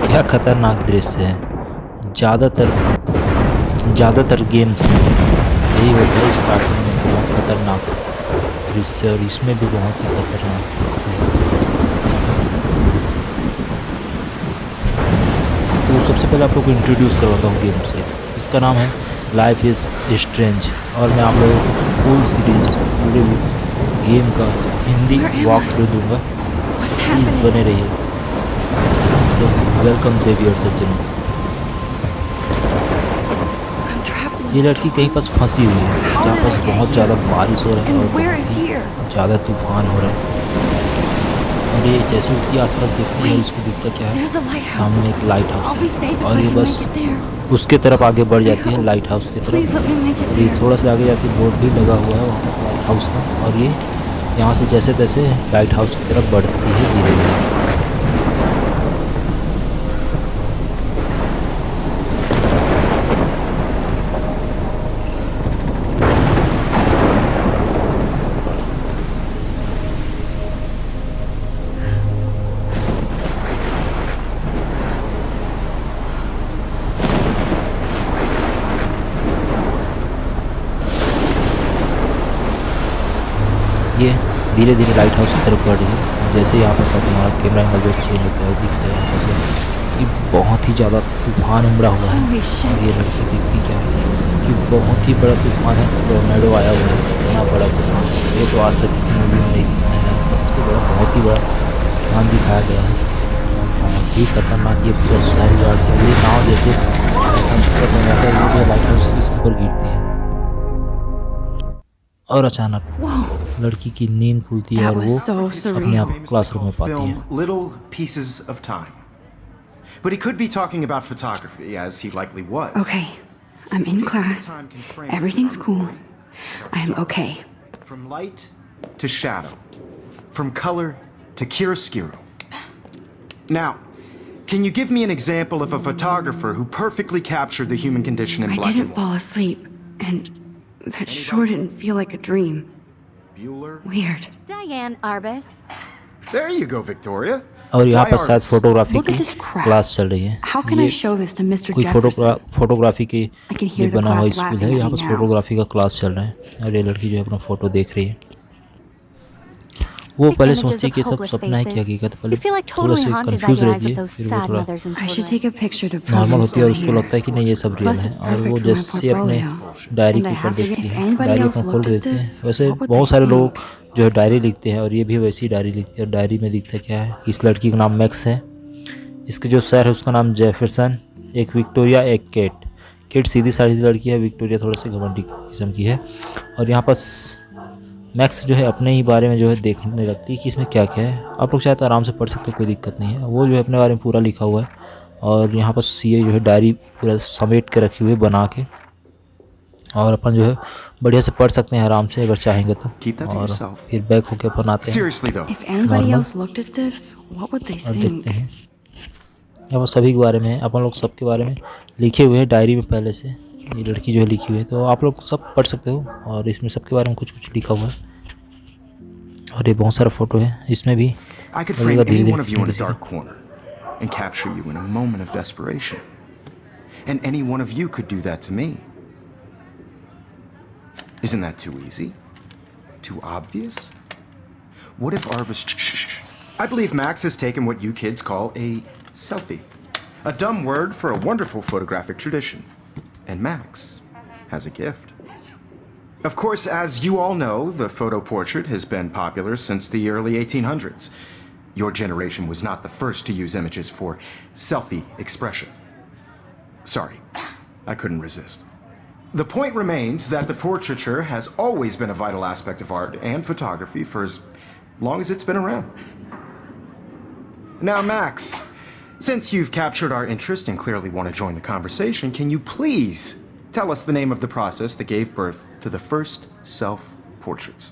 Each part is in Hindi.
क्या खतरनाक दृश्य है। ज़्यादातर गेम्स में यही होता है, स्टार्टिंग में बहुत खतरनाक दृश्य और इसमें भी बहुत ही खतरनाक दृश्य है। तो सबसे पहले आप लोग को इंट्रोड्यूस करवाता हूँ गेम से। इसका नाम है लाइफ इज़ स्ट्रेंज और मैं आप लोगों को फुल सीरीज पूरे गेम का हिंदी वॉक थ्रू दूँगा। प्लीज़ बने रहिए। तो वेलकम देवी और सज्जनों। ये लड़की कहीं पास फंसी हुई है जहाँ पास बहुत ज़्यादा बारिश हो रहा है और बहुत ज़्यादा तूफान हो रहा है। और ये जैसे उठती आसपास देखती है, उसको दिखता क्या है, सामने एक लाइट हाउस है और ये बस उसके तरफ आगे बढ़ जाती है, लाइट हाउस की तरफ। और ये थोड़ा सा आगे जाती है, बोर्ड भी लगा हुआ है वहाँ पर लाइट हाउस का, और ये यहाँ से जैसे तैसे लाइट हाउस की तरफ बढ़ती है धीरे धीरे। ये धीरे धीरे लाइट हाउस की तरफ बढ़ रही है। जैसे यहाँ पर सब हमारा कैमरा एंगल जो चेंज होता है दिखता है यहाँ से कि बहुत ही ज़्यादा तूफान उमड़ा हुआ है। और ये लड़की दिखती क्या है कि बहुत ही बड़ा तूफान है, टोर्नेडो आया हुआ है, इतना बड़ा तूफान ये तो आज तक किसी मूवी में नहीं दिखाया है। सबसे बड़ा बहुत ही बड़ा तूफान दिखाया गया है, बहुत ही खतरनाक। ये पूरा शहर गाड़ है, ये नाव जैसे बनाता है, ये लाइट हाउस इसके ऊपर गिरती है और अचानक लड़की की नींद खुलती है और वो अपने आप क्लासरूम में पाती है। But he could be talking about photography, as he likely was. Okay, I'm in class. Everything's cool. I am okay. From light to shadow, from color to chiaroscuro. Now, can you give me an example of a photographer who perfectly captured the human condition in black and white? I didn't fall asleep, and that sure didn't feel like a dream. Bueller? Weird. Diane Arbus. There you go, Victoria. और यहाँ पर शायद फोटोग्राफी की क्लास चल रही है। How can I show this to Mr. कोई Jefferson? फोटोग्राफी के लिए बना हुआ स्कूल है। यहाँ पर now. फोटोग्राफी का क्लास चल रहा है और ये लड़की जो है अपना फोटो देख रही है। वो पहले सोचती है कि सब सपना है कि हकीकत, पहले थोड़ा सा कंफ्यूज रहती है, फिर वो थोड़ा नॉर्मल होती है और उसको लगता है कि नहीं ये सब रियल है। और वो जैसे अपने डायरी के ऊपर देखती है, डायरी अपना खोल देते हैं। वैसे बहुत सारे लोग जो है डायरी लिखते हैं और ये भी वैसी डायरी लिखती है। और डायरी में दिखता क्या है, इस लड़की का नाम मैक्स है, इसके जो सर है उसका नाम जेफरसन, एक विक्टोरिया, एक केट। केट सीधी साधी लड़की है, विक्टोरिया थोड़ा सा घमंडी किस्म की है। और यहाँ पर मैक्स जो है अपने ही बारे में जो है देखने लगती है कि इसमें क्या क्या है। आप लोग चाहे तो आराम से पढ़ सकते हो, कोई दिक्कत नहीं है। वो जो है अपने बारे में पूरा लिखा हुआ है और यहाँ पर सीए जो है डायरी पूरा समेट के रखी हुई है बना के, और अपन जो है बढ़िया से पढ़ सकते हैं आराम से अगर चाहेंगे तो। और फिर बैक होके अपन आते हैं और देखते हैं यहाँ पर सभी के बारे में, अपन लोग सबके बारे में लिखे हुए हैं डायरी में पहले से। ये लड़की जो है लिखी हुई है तो आप लोग सब पढ़ सकते हो और इसमें सबके बारे में कुछ कुछ लिखा हुआ है। और ये बहुत सारा फोटो है इसमें भी। I could frame any one of you in a dark corner and capture you in a moment of desperation. And any one of you could do that to me. Isn't that too easy? Too obvious? What if Arbus... I believe Max has taken what you kids call a selfie. A dumb word for a wonderful photographic tradition. And Max has a gift. Of course, as you all know, the photo portrait has been popular since the early 1800s. Your generation was not the first to use images for selfie expression. Sorry, I couldn't resist. The point remains that the portraiture has always been a vital aspect of art and photography for as long as it's been around. Now, Max, since you've captured our interest and clearly want to join the conversation, can you please tell us the name of the process that gave birth to the first self-portraits?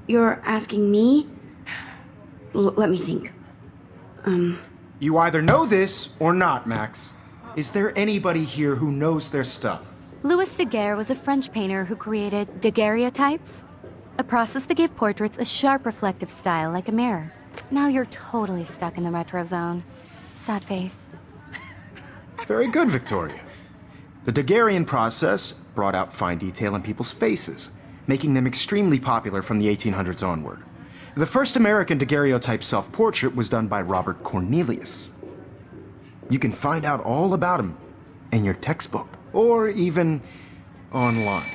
You're asking me? Let me think. You either know this or not, Max. Is there anybody here who knows their stuff? Louis Daguerre was a French painter who created daguerreotypes, a process that gave portraits a sharp reflective style like a mirror. Now you're totally stuck in the retro zone. sad face. Very good, Victoria. The daguerrean process brought out fine detail in people's faces, making them extremely popular from the 1800s onward. The first American daguerreotype self-portrait was done by Robert Cornelius. You can find out all about him in your textbook, or even online.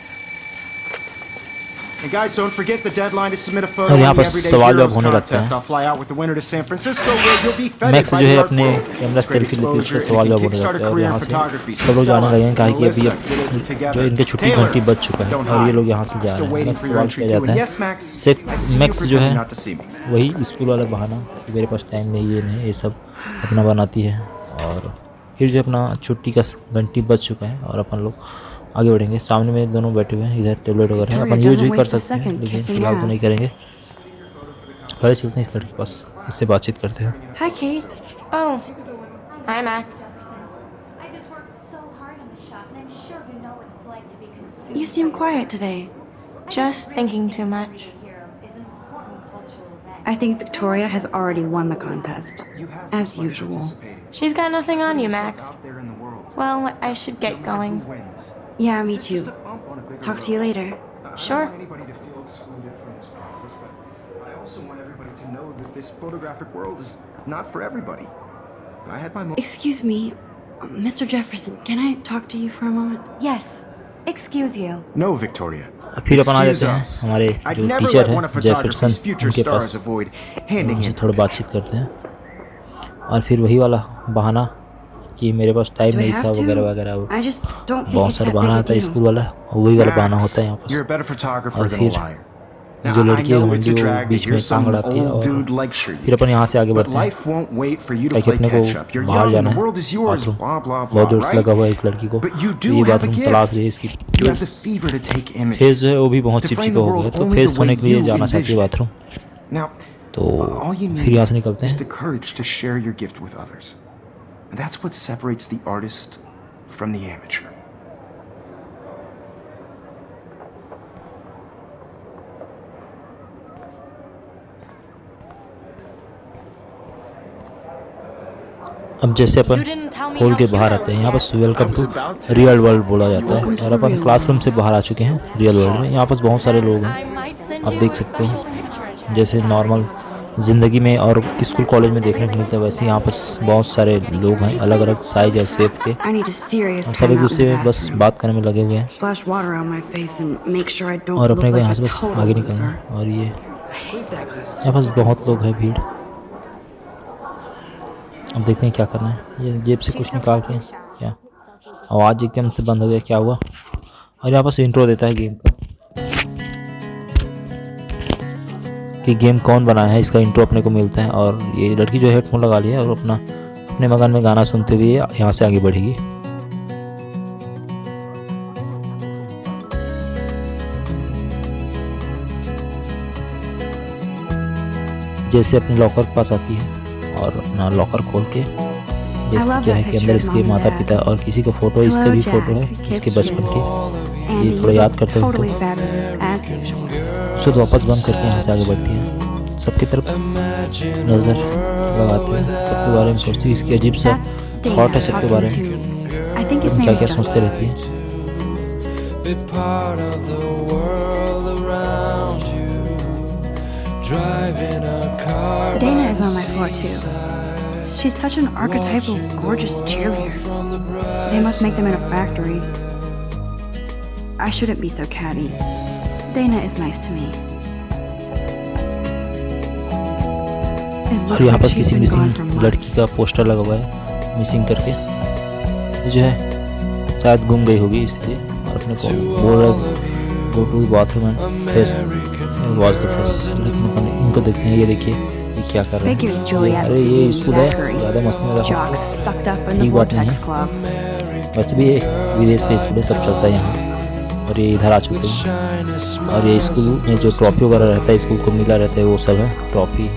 And guys, don't forget the deadline to submit a photo in the Everyday Heroes contest. I'll fly out with the winner to San Francisco, where you'll be feted max by जो है the अपने art world. Camera Great selfie लेते हैं उसका exposure, सवाल it जवाब can होने kickstart लगता a है और career in यहाँ से photography. सब लोग जाने लगे हैं काहे कि अभी Melissa, जो इनके छुट्टी Taylor, घंटी बज चुका है don't और ये hide. लोग यहाँ से जा Still रहे हैं। waiting बस for your सवाल entry किया too. जाता And है yes, Max, सिर्फ I see you मैक्स जो है pretending not to see me. वही स्कूल वाला बहाना कि मेरे पास टाइम नहीं ये नहीं ये सब अपना बनाती है। और फिर जो अपना छुट्टी का घंटी बज चुका है और अपन लोग आगे बढ़ेंगे। सामने में दोनों बैठे हुए हैं, इधर टेबलेट वगैरह है, अपन यूज भी कर सकते हैं लेकिन फिलहाल तो नहीं करेंगे। पहले चलते हैं इस लड़के के पास, इससे बातचीत करते हैं। Hi, Kate. Oh, hi, Max. I just worked so hard on the shop, and I'm sure you know what it's like to be consumed. You seem quiet today. Just thinking too much. Heroes is an important cultural event. I think Victoria has already won the contest, You have as fun usual. participating. She's got nothing on you, Max. Out there in the world. Well, I should get going. Who wins? Yeah, me It's too. just a bump on a bigger Talk to you road. later. I Sure. don't want anybody to feel excluded from this process, but I also want everybody to know that this photographic world is not for everybody. I had my Excuse me, Mr. Jefferson, can I talk to you for a moment? Yes. Excuse you. No, Victoria. फिर अपन आ Excuse जाते हैं us. हमारे I'd जो never टीचर let one हैं of photography's जेफरसन, future उनके stars पास avoid handing उनसे in. थोड़ा बातचीत करते हैं। और फिर वही वाला बहाना कि मेरे पास टाइम Do I नहीं था have to? वगैरह वगैरह, I just don't think बहुत it's सारा that बहाना big आता a है deal. स्कूल वाला, वही वाला बहाना Max, होता है यहाँ पर। you're a better photographer और than a फिर liar. जो Now, I लड़की है know घंटी it's a वो drag to बीच hear में some टांग लाती है old और dude lecture फिर you. अपन यहाँ से आगे But बढ़ते हैं life won't wait for you to ताकि play अपने को catch up. You're बाहर young, जाना the है world is yours, bathroom. blah blah बहुत blah, जोर से लगा right? हुआ है इस लड़की को, But you तो do ये have a बाथरूम तलाश रही है gift. इसकी। You have the fever to take face images. जो है वो भी बहुत To frame चिपचिपा the हो गया, world तो only फेस the धोने way के लिए you जाना चाहती है envision. बाथरूम। Now, तो all you फिर यहाँ से need निकलते is हैं। the courage to share your gift with others. And that's what separates the artist from the amateur. अब जैसे अपन खोल के बाहर आते हैं, यहाँ पर वेलकम टू रियल वर्ल्ड बोला जाता है और अपन क्लासरूम से बाहर आ चुके हैं रियल वर्ल्ड में। यहाँ पर बहुत सारे लोग हैं, आप देख सकते हो जैसे नॉर्मल ज़िंदगी में और स्कूल कॉलेज में देखने को मिलता है वैसे यहाँ पर बहुत सारे लोग हैं अलग अलग साइज और शेप के, I need a serious और सब time एक out in दूसरे the में बस bathroom. बात करने में लगे हुए हैं Splash water on my face and make sure I don't और look अपने को like यहाँ a से बस total आगे निकलना loser. है। और ये यहाँ पास बहुत लोग हैं, भीड़। अब देखते हैं क्या करना है। ये जेब से कुछ निकाल के क्या, आवाज़ एकदम से बंद हो गया, क्या हुआ। और यहाँ पास इंट्रो देता है गेम का कि गेम कौन बनाया है, इसका इंट्रो अपने को मिलता है। और ये लड़की जो हेडफोन लगा लिया है और अपने मकान में गाना सुनते हुए यहाँ से आगे बढ़ेगी। जैसे अपने लॉकर के पास आती है और अपना लॉकर खोल के देखती क्या है कि अंदर इसके माता पिता और किसी का फोटो, इसका भी फोटो है इसके बचपन के। ये थोड़ा याद करते हैं Totally उनको, fabulous as usual. उसे वापस बंद करके यहाँ से आगे बढ़ती हैं। सबकी तरफ नज़र लगाती है, सबके बारे में सोचती है। इसकी अजीब सा That's Dana थॉट है सबके बारे talking में, to, I think his क्या name is क्या Dost. सोचते रहती है। Be part of the world around you, driving a car Dana by is the on my floor too. She's such an archetypal, gorgeous cheerleader. They must make them in a factory. I shouldn't be so catty. Dana is nice to me. It और looks यहाँ like पास she's किसी been gone मिसिंग for लड़की months. का पोस्टर लगा हुआ है मिसिंग करके, ये जो है शायद गुम गई होगी इसलिए। और अपने को बोल रहा go to bathroom and face wash the face, लेकिन अपन इनको देखते हैं। ये देखिए ये क्या कर रहे Figures हैं। Juliet अरे would ये be स्कूल है, Zachary. ज़्यादा मस्ती में रखो। Jocks sucked up in the ठीक बात नहीं Vortex है, Club. वैसे भी विदेश से स्कूल सब चलता है यहाँ, और ये इधर आ चुके हैं। और ये स्कूल में जो ट्रॉफी वगैरह रहता है स्कूल को मिला रहता है वो सब है ट्रॉफी।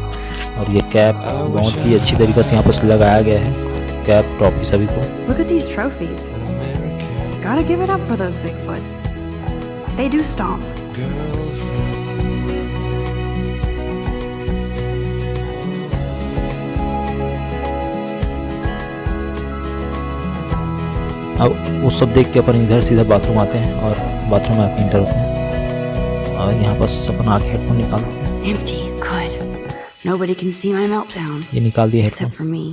और ये कैप बहुत ही अच्छी तरीके से यहाँ पर लगाया गया है, कैप ट्रॉफी सभी को। Look at these trophies. Gotta give it up for those Bigfoots. They do stomp. अब वो सब देख के अपन इधर सीधा बाथरूम आते हैं और बाथरूम में आके इंटर होते हैं और यहाँ बस अपन आके हेडफोन निकालते हैं। Empty. Good. Nobody can see my meltdown. ये निकाल दिए हेडफोन। Except for me.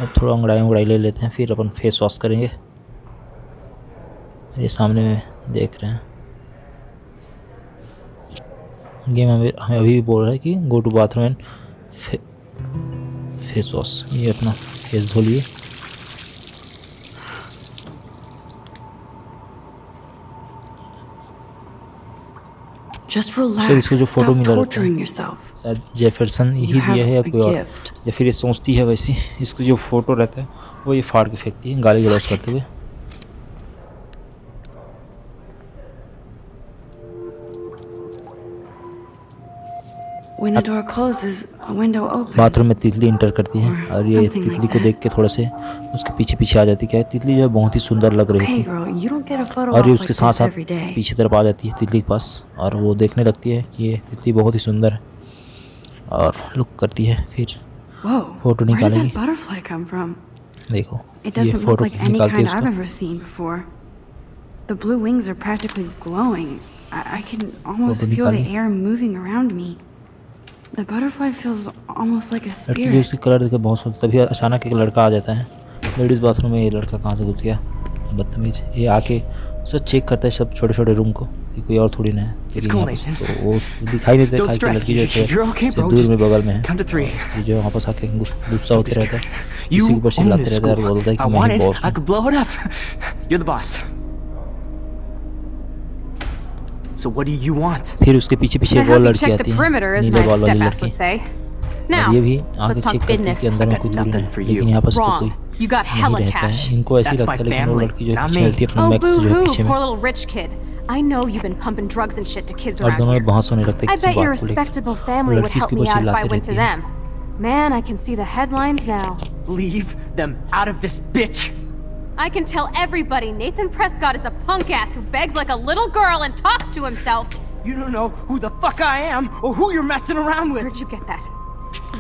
अब थोड़ा अंगड़ाई ले लेते हैं, फिर अपन फेस वॉश करेंगे। ये सामने में देख रहे हैं गेम हमें अभी भी बोल रहा है कि go to bathroom and face wash. ये अपना फेस धो लिए। Just relax. सर इसको जो फोटो Stop मिला रहता torturing है yourself. शायद जेफरसन ही You have दिया है या a कोई और, gift. या फिर ये सोचती है वैसी। इसको जो फोटो रहता है वो ये फाड़ के फेंकती है गाली गलौज करते हुए। When a door closes, a window opens. Bathroom में तितली इंटर करती है और ये something like तितली को that. देख के थोड़ा से उसके पीछे पीछे आ जाती है। क्या है, तितली जो है बहुत ही सुंदर लग रही Hey थी girl, you don't get a photo और ये op उसके like साथ this साथ every day. पीछे तरफ आ जाती है तितली के पास और वो देखने लगती है कि ये तितली बहुत ही सुंदर है और लुक करती है। फिर Whoa, फोटो where did निकालेगी। that butterfly come from? देखो It ये doesn't look photo like any निकालती है kind I've उसको। ever seen before. The blue wings are practically glowing. I can almost photo feel the निकाली। air moving around me. The butterfly feels almost like a लड़की जो spirit. उसकी कलर देख के बहुत सुंदर, तभी अचानक एक लड़का आ जाता है लेडीज़ बाथरूम में। ये लड़का कहाँ से घुस गया बदतमीज। ये आके उसको चेक करता है सब छोटे छोटे रूम को कि कोई और थोड़ी ना है तेरी यहाँ पर। तो वो दिखाई नहीं देता कि लड़की जो है दूर में बगल में है। ये जो वहाँ पर आके गुस्सा होते रहता है, किसी के ऊपर चिल्लाते रहता है और बोलता है कि मैं ही बॉस हूँ। So what do you want? फिर उसके पीछे पीछे एक और लड़की आती है, नीले बाल वाली लड़की। और ये भी आगे चेक करती है कि अंदर में कोई दूरी नहीं है, लेकिन यहाँ पर तो कोई नहीं रहता है। इनको ऐसे ही लगता है, लेकिन वो लड़की जो पीछे रहती है अपना मैक्स जो है पीछे में, I know you've been pumping drugs and shit to kids और around दोनों here. में बहस होने लगता है I किसी bet your बात को लेकर। respectable family would लड़की help इसके me ऊपर out if I चिल्लाती went to रहती है। them. Man, I can see the headlines now. Leave them out of this, bitch! I can tell everybody Nathan Prescott is a punk ass who begs like a little girl and talks to himself. You don't know who the fuck I am or who you're messing around with. Where'd you get that?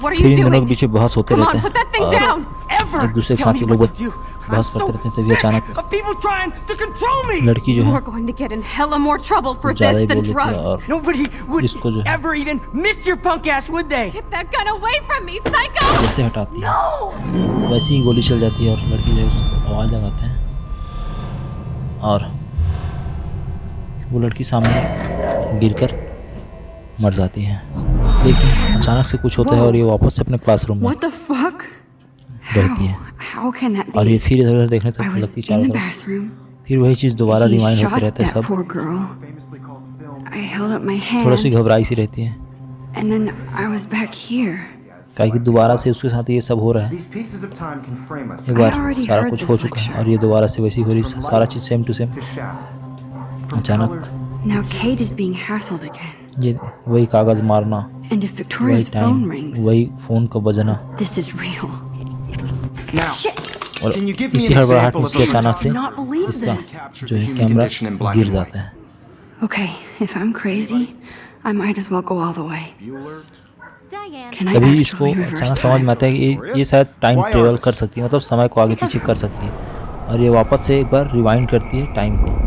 What are फिर you इन दोनों के doing? पीछे बहस होते Come रहते on, put that हैं thing और down. Ever एक दूसरे के tell साथ me ये लोग what to do. बहस I'm करते so रहते हैं। तभी sick अचानक of people trying to control me. लड़की जो You है are going to get in hella more trouble for ज़्यादा this ही than बोल देती है drugs. और Nobody would इसको जो है ever even miss your punk ass, would they? Get that gun away from me, psycho! जैसे हटाती है वैसे ही गोली चल जाती है और लड़की जो है उसको आवाज़ लगाते हैं और वो लड़की सामने गिरकर मर जाती है। लेकिन अचानक से कुछ होता है और ये वापस से अपने क्लासरूम में What the fuck? रहती है How can that और ये be? फिर इधर उधर देखने I तक was लगती है in चारों the तरफ। bathroom. फिर वही चीज़ दोबारा He रिवाइंड होते shot रहता है that सब। poor girl. I held up my थोड़ा सी hand, घबराई सी रहती है and then I was back here. काहे कि दोबारा से उसके साथ ये सब हो रहा है। These pieces of time can frame us एक बार I already सारा heard कुछ this हो चुका है lecture. और ये दोबारा से वैसी हो रही है, सारा चीज़ same to same. to shadow. अचानक Now Kate is being hassled again. ये वही कागज़ मारना, And if वही Victoria's टाइम, phone rings, वही फ़ोन का बजना this is real. Now, और can you give me इसी an हड़बड़ाहट example में of से a अचानक से Not believe इसका this. जो है कैमरा गिर जाता है। Okay, if I'm crazy, I might as well go all the way. Diane. Can I तभी इसको actually reverse अचानक समझ time? में आता है कि ये शायद टाइम ट्रेवल कर सकती है, मतलब समय को आगे पीछे कर सकती है और ये वापस से एक बार रिवाइंड करती है टाइम को।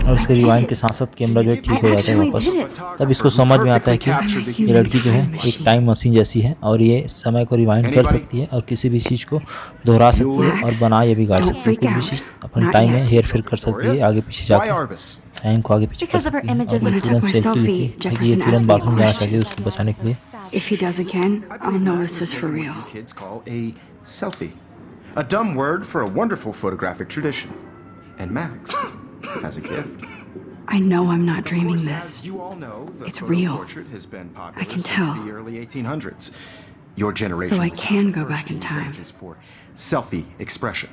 और उसके रिवाइंड के साथ साथ कैमरा जो है ठीक हो जाता है वापस। तब इसको समझ में आता है कि ये लड़की जो है एक टाइम मशीन जैसी है और ये समय को रिवाइंड कर सकती है और किसी भी चीज़ को दोहरा सकती है और बना या बिगाड़ सकती है। कोई भी चीज़ अपन टाइम में हेर फेर कर सकती है, आगे पीछे Why जाकर Arbus? टाइम को आगे पीछे कर Because of her सकती है। images और of ये तुरंत सेल्फी लेती है कि ये तुरंत बाथरूम जाना चाहती है उसको बचाने के लिए। If he does again, I'll know this is for real. What kids call a selfie. A dumb word for a wonderful photographic tradition. And Max has a gift. I know I'm not Of dreaming course, this. as you all know, the It's photo real. portrait has been popular I can since tell. the early 1800s. Your generation So I was can the go first back in to use time. images for selfie expression.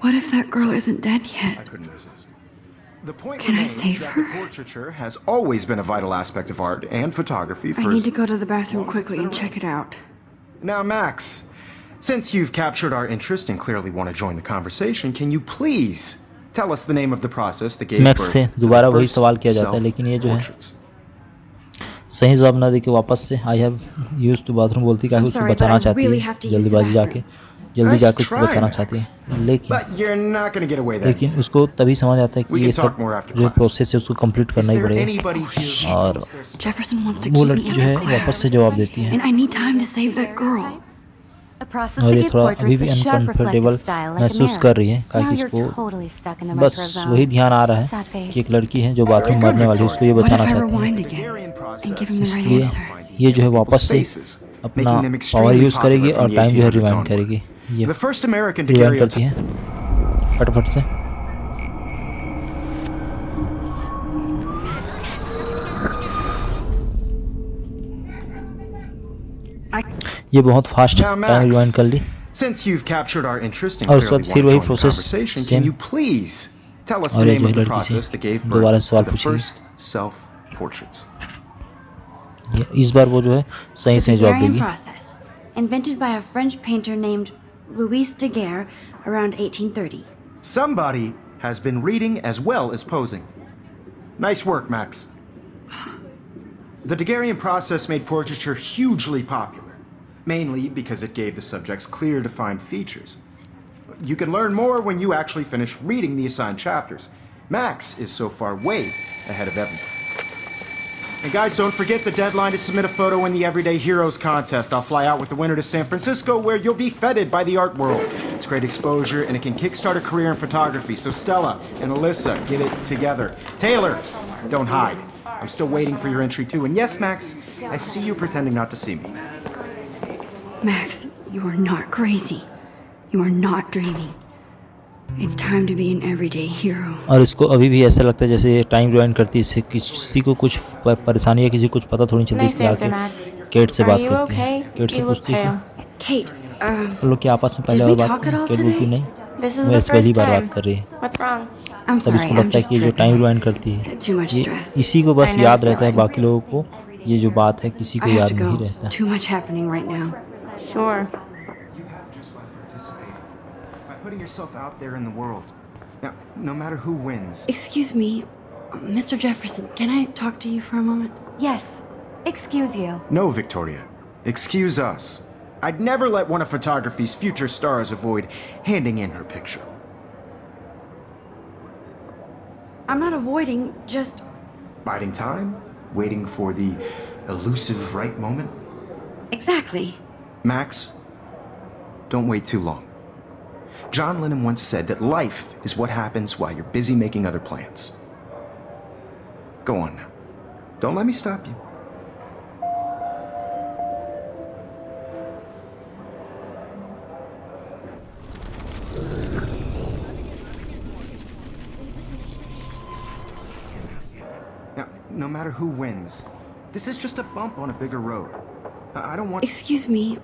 What if that girl isn't dead I yet? couldn't resist. The point Can I remains save that her? the portraiture has always been a vital aspect of art and photography I for need as to go to the bathroom long as it's quickly been and check it out. Now, Max, since you've captured our interest and clearly want to join the conversation, can you please tell us the name of the process that gave max birth से to दोबारा the वही first सवाल किया जाता है, लेकिन ये जो है self-portraits? सही जवाब ना देके वापस से I have used to bathroom बोलती है, उसको बचाना चाहती है, जल्दी जाके उसको बचाना चाहती है, लेकिन उसको तभी समझ आता है कि ये सब जो प्रोसेस है उसको कंप्लीट करना ही पड़ेगा। और वो लड़की जो है वापस से जवाब देती है और ये थोड़ा अभी भी अनकंफर्टेबल महसूस कर रही है, क्योंकि इसको बस वही ध्यान आ रहा है कि एक लड़की है जो बाथरूम मरने वाली है, उसको ये बचाना चाहती है। इसलिए ये जो है वापस से अपना पावर यूज़ करेगी और टाइम जो है रिवाइंड करेगी। ये रिवाइंड करती है फटाफट से। ये बहुत फास्ट टाइम रिवाइंड कर ली और उसके बाद फिर वही प्रोसेस सेम। और ये जो है लड़की से दोबारा सवाल पूछेगी, इस बार वो जो है सही से जवाब देगी। Invented by a French painter named Louis Daguerre around 1830. Somebody has been reading as well as posing. Nice work, Max. The Daguerrean process made portraiture hugely popular, mainly because it gave the subjects clear, defined features. You can learn more when you actually finish reading the assigned chapters. Max is so far way ahead of everyone. And guys, don't forget the deadline to submit a photo in the Everyday Heroes contest. I'll fly out with the winner to San Francisco, where you'll be feted by the art world. It's great exposure, and it can kickstart a career in photography. So Stella and Alyssa, get it together. Taylor, don't hide. I'm still waiting for your entry too. And yes, Max, I see you pretending not to see me. Max, you are not crazy. You are not dreaming. It's time to be an everyday hero. और इसको अभी भी ऐसा लगता है जैसे टाइम रिवाइंड करती है, इससे किसी को कुछ परेशानी है, किसी को कुछ पता थोड़ी चलती, इसलिए आके केट से बात करती है। केट से पूछती है कि हम लोग क्या आपस में पहले और बात करें? केट बोलती नहीं, मैं इस पहली बार बात कर रही है। तब इसको लगता है कि जो टाइम रिवाइंड करती है ये इसी को बस याद रहता है, बाकी लोगों को ये जो बात है किसी को याद नहीं रहता। Putting yourself out there in the world. Now, no matter who wins. Excuse me, Mr. Jefferson, can I talk to you for a moment? Yes. Excuse you. No, Victoria. Excuse us. I'd never let one of photography's future stars avoid handing in her picture. I'm not avoiding, just... Biding time? Waiting for the elusive right moment? Exactly. Max, don't wait too long. John Lennon once said that life is what happens while you're busy making other plans. Go on now. Don't let me stop you. Now, no matter who wins, this is just a bump on a bigger road. I don't want... Excuse me,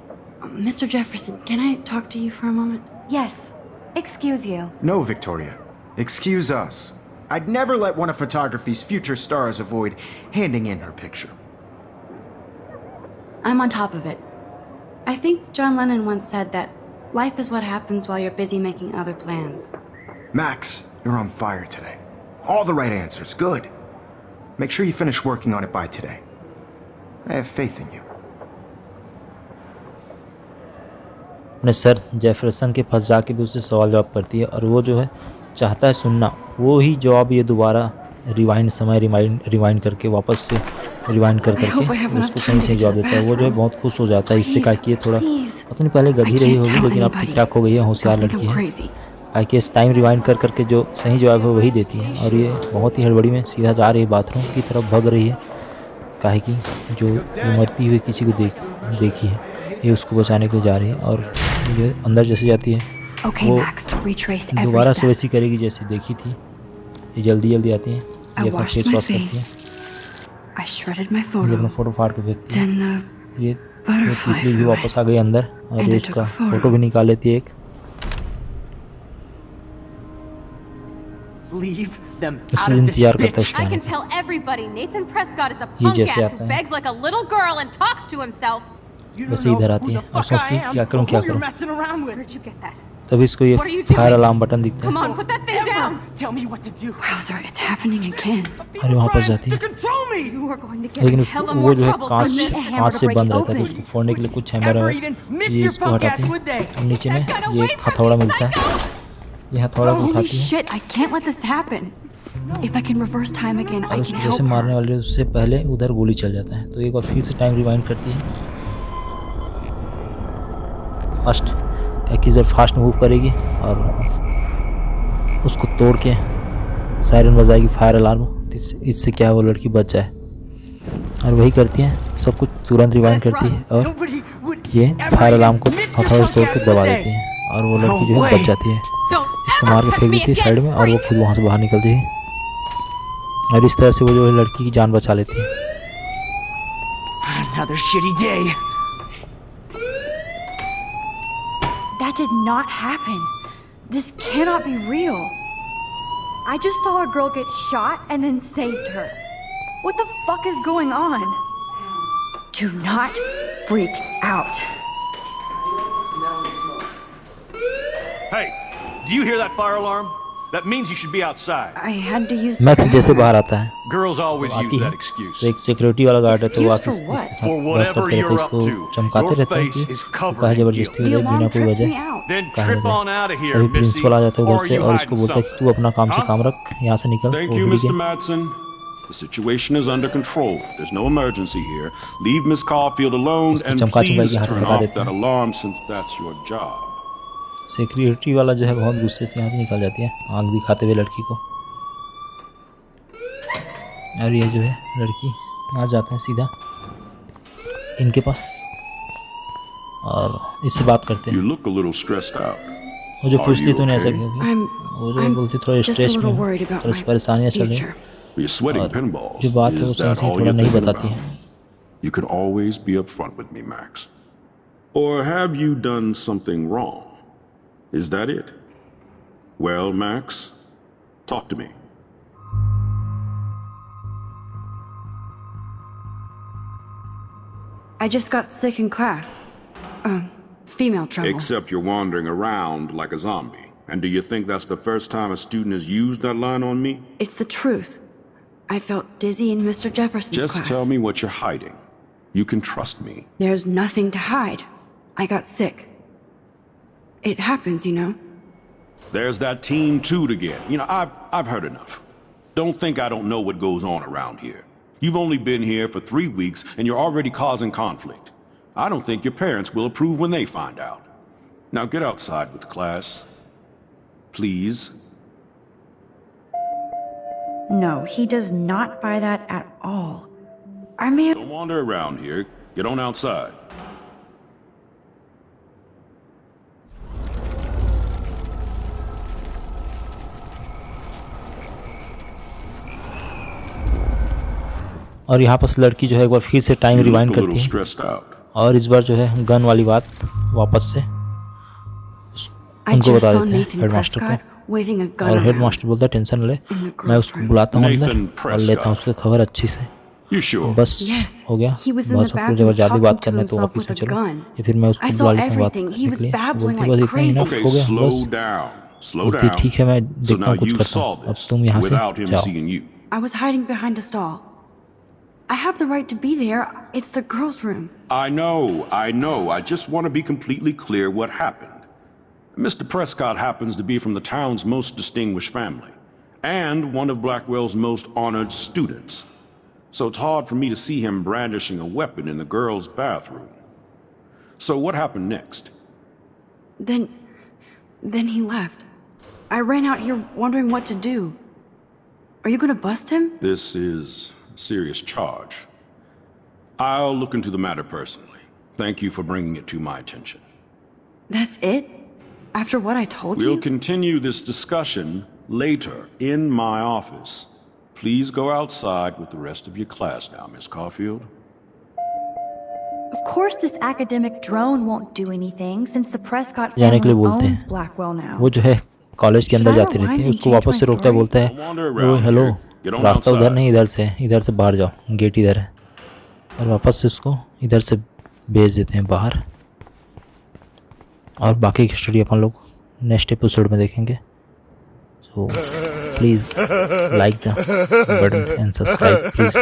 Mr. Jefferson, can I talk to you for a moment? Yes. Excuse you. No, Victoria. Excuse us. I'd never let one of photography's future stars avoid handing in her picture. I'm on top of it. I think John Lennon once said that life is what happens while you're busy making other plans. Max, you're on fire today. All the right answers. Good. Make sure you finish working on it by today. I have faith in you. अपने सर जेफरसन के पास जाके भी उससे सवाल जवाब करती है और वो जो है चाहता है सुनना, वो ही जवाब ये दोबारा रिवाइंड करके वापस से रिवाइंड करके उसको सही से जवाब देता है। वो जो है बहुत खुश हो जाता है इससे, कहा कि ये थोड़ा पता नहीं पहले गधी रही होगी लेकिन अब ठीक ठाक हो गई है, होशियार लड़की है। कहा कि इस टाइम रिवाइंड करके जो सही जवाब है वही देती है और ये बहुत ही हड़बड़ी में सीधा जा रही है बाथरूम की तरफ, भग रही है। कहा कि जो मरती हुई किसी को देखी है ये उसको बचाने के लिए जा रही है और ये अंदर जैसे जाती है वो दोबारा से वैसी करेगी जैसे देखी थी। ये जल्दी आती है, ये अपना फेस वॉश करती है, ये अपना फोटो फाड़ के फेंकती है। ये तितली भी वापस आ गई अंदर और ये उसका फोटो भी निकाल लेती है एक। इसलिए इंतजार करता है उसके आने का। ये जैसे आता है वैसे इधर आती है और सोचती है क्या करूं। तभी इसको ये फायर अलार्म बटन दिखता है और वहाँ पर जाती है लेकिन उसको वो जो है कांच से बंद रहता है, तो उसको फोड़ने के लिए कुछ हैमर है, ये इसको हटाते हैं। और नीचे में ये एक हथौड़ा मिलता है, ये हथौड़ा को उठाती है और उसको जैसे मारने वाले उससे पहले उधर गोली चल जाता है। तो एक बार फिर से टाइम रिवाइंड करती है, फास्ट कि जब फास्ट मूव करेगी और उसको तोड़ के सायरन बजाएगी, फायर अलार्म, इससे क्या वो लड़की बच जाए। और वही करती है, सब कुछ तुरंत रिवाइंड करती है और ये फायर अलार्म को हथौड़े से तोड़ के दबा देती है और वो लड़की जो है बच जाती है। इसको मार के फेंक देती है साइड में और वो खुद वहाँ से बाहर निकलती है और इस तरह से वो जो है लड़की की जान बचा लेती है। Another shitty day. That did not happen. This cannot be real. I just saw a girl get shot and then saved her. What the fuck is going on? Do not freak out. Hey, do you hear that fire alarm? That means you should be outside. I had to use max जैसे बाहर आता है, Girls always आती use है, that excuse. तो एक सिक्योरिटी वाला गार्ड है, तो वो आके Excuse for what? इसके For साथ बहस whatever करते रहते हैं, you're up इसको to, चमकाते your रहते हैं कि face is वो covering कहा जबरदस्ती हो Do जाए you बिना mom कोई tripped वजह me out? Then कहा trip है। on out of here, तभी Missy, प्रिंसिपल आ जाता है or उधर से you और उसको hiding बोलता है कि something. तू अपना काम से काम रख, यहाँ से निकल। Thank वो you, भूल Mr. गया। Madsen. The situation is under control. There's no emergency here. Leave Miss Caulfield alone इसको and चमका चमका please के हाथ turn लगा off देते that हैं। alarm since that's your job. Security वाला जो है बहुत गुस्से से यहाँ से निकल जाती है, आंख दिखाते हुए लड़की को। और ये जो है लड़की आ जाते हैं सीधा इनके पास और इससे बात करते You हैं। look a little stressed out. वो जो Are पूछती you तूने ऐसा okay? क्यों किया, वो जो I'm बोलती थोड़ा just a स्ट्रेस में little हूँ, worried about थोड़ी my परेशानियाँ चल रही हैं future. You're sweating और pinballs. जो बात है वो Is सही that से all थोड़ा you're नहीं thinking बताती about? है। You can always be upfront with me, Max. Or have you done something wrong? Is that it? Well, Max, talk to me. I just got sick in class. Female trouble. Except you're wandering around like a zombie. And do you think that's the first time a student has used that line on me? It's the truth. I felt dizzy in Mr. Jefferson's Just class. tell me what you're hiding. You can trust me. There's nothing to hide. I got sick. It happens, you know. There's that teen toot again. You know, I've heard enough. Don't think I don't know what goes on around here. You've only been here for 3 weeks and you're already causing conflict. I don't think your parents will approve when they find out. Now get outside with class. Please. No, he does not buy that at all. I may have... Don't wander around here. Get on outside. और यहाँ पर लड़की जो है एक बार फिर से time You rewind look a करती little है stressed out. और इस बार जो है गन वाली बात वापस से I उनको just बता saw देते हैं Nathan हेडमास्टर Prescott को। waving a gun और around. हेडमास्टर बोलता है टेंशन ले, मैं उसको बुलाता हूँ अंदर Nathan और लेता हूँ उसकी खबर अच्छी से। You sure? बस Yes, हो गया, he was in the बस आपको bathroom अगर ज़्यादा बात talking करना है to तो himself ऑफिस में with a चलो, gun. या फिर मैं उसको I बुला saw लेता हूँ बात everything. He करने was के लिए। babbling बोलती like बस इतना इनफ crazy. हो Okay, गया, slow बस down. Slow बोलती down. ठीक है मैं So देखता now हूँ कुछ you करता saw हूँ, अब this तुम यहाँ से without him जाओ। seeing you. I was hiding behind a stall. I have the right to be there. It's the girls' room. I know. I just want to be completely clear what happened. Mr. Prescott happens to be from the town's most distinguished family, and one of Blackwell's most honored students. So it's hard for me to see him brandishing a weapon in the girls' bathroom. So what happened next? Then he left. I ran out here wondering what to do. Are you gonna bust him? This is a serious charge. I'll look into the matter personally. Thank you for bringing it to my attention. That's it? After what I told We'll you? continue this discussion later in my office. Please go outside with the rest of your class now, Miss Caulfield. Of course this academic drone won't do anything since the Prescott जाने के लिए family बोलते owns हैं। Blackwell now. वो जो है कॉलेज के अंदर Should I जाते रहते rewind हैं, and उसको change वापस my से रोकता है, story? बोलता है Wander ओ around hello, here. Get on रास्ता उधर outside. नहीं इधर से बाहर जाओ, गेट इधर है। और वापस से उसको इधर से भेज देते हैं बाहर। और बाकी की स्टोरी अपन लोग नेक्स्ट एपिसोड में देखेंगे। So please like the button and subscribe please.